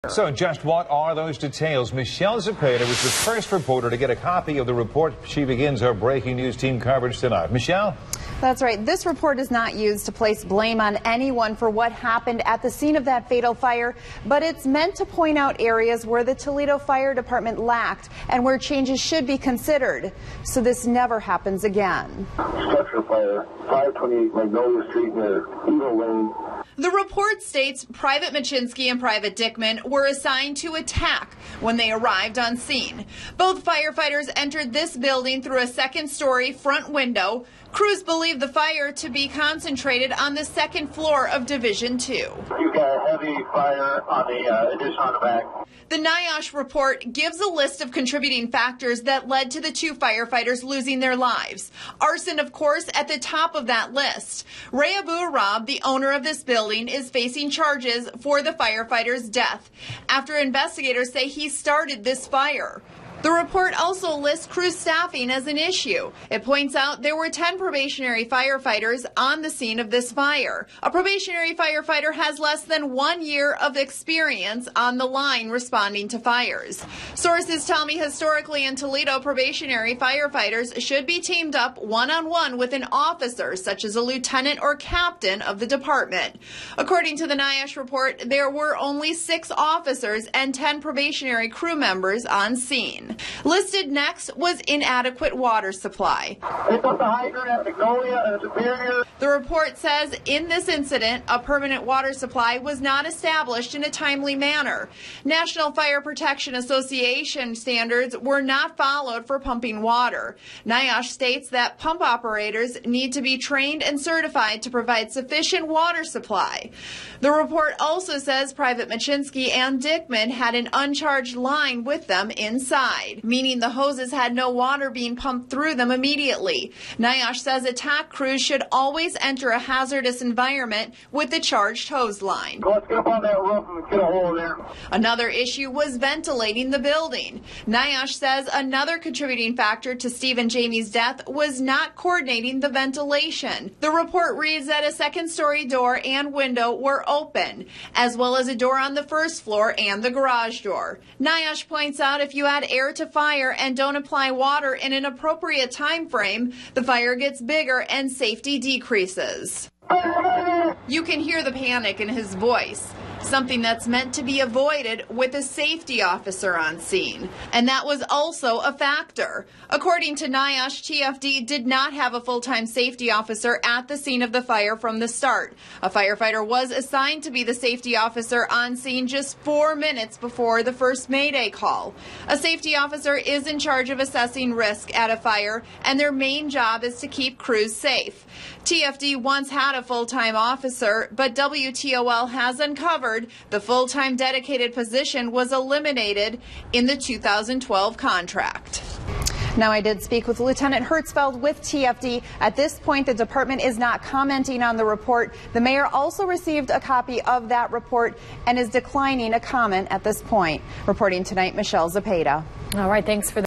So just what are those details? Michelle Zepeda was the first reporter to get a copy of the report. She begins our breaking news team coverage tonight. Michelle? That's right. This report is not used to place blame on anyone for what happened at the scene of that fatal fire, but it's meant to point out areas where the Toledo Fire Department lacked and where changes should be considered, so this never happens again. Structure fire, 528 Magnolia Street near Eagle Lane. The report states Private Machinsky and Private Dickman were assigned to attack when they arrived on scene. Both firefighters entered this building through a second-story front window. Crews believe the fire to be concentrated on the second floor of Division 2. You've got a heavy fire on the addition on the back. The NIOSH report gives a list of contributing factors that led to the two firefighters losing their lives. Arson, of course, at the top of that list. Ray Abu Arab, the owner of this building, is facing charges for the firefighter's death after investigators say he started this fire. The report also lists crew staffing as an issue. It points out there were 10 probationary firefighters on the scene of this fire. A probationary firefighter has less than 1 year of experience on the line responding to fires. Sources tell me historically in Toledo, probationary firefighters should be teamed up one-on-one with an officer, such as a lieutenant or captain of the department. According to the NIOSH report, there were only 6 officers and 10 probationary crew members on scene. Listed next was inadequate water supply. The report says in this incident, a permanent water supply was not established in a timely manner. National Fire Protection Association standards were not followed for pumping water. NIOSH states that pump operators need to be trained and certified to provide sufficient water supply. The report also says Private Machinsky and Dickman had an uncharged line with them inside, meaning the hoses had no water being pumped through them immediately. NIOSH says attack crews should always enter a hazardous environment with the charged hose line. Let's get up on that roof and get a hole there. Another issue was ventilating the building. NIOSH says another contributing factor to Steve and Jamie's death was not coordinating the ventilation. The report reads that a second-story door and window were open, as well as a door on the first floor and the garage door. NIOSH points out if you add air to fire and don't apply water in an appropriate time frame, the fire gets bigger and safety decreases. You can hear the panic in his voice, something that's meant to be avoided with a safety officer on scene. And that was also a factor. According to NIOSH, TFD did not have a full-time safety officer at the scene of the fire from the start. A firefighter was assigned to be the safety officer on scene just 4 minutes before the first Mayday call. A safety officer is in charge of assessing risk at a fire, and their main job is to keep crews safe. TFD once had a full-time officer, but WTOL has uncovered the full-time dedicated position was eliminated in the 2012 contract. Now, I did speak with Lieutenant Hertzfeld with TFD. At this point, the department is not commenting on the report. The mayor also received a copy of that report and is declining a comment at this point. Reporting tonight, Michelle Zepeda. All right, thanks for that.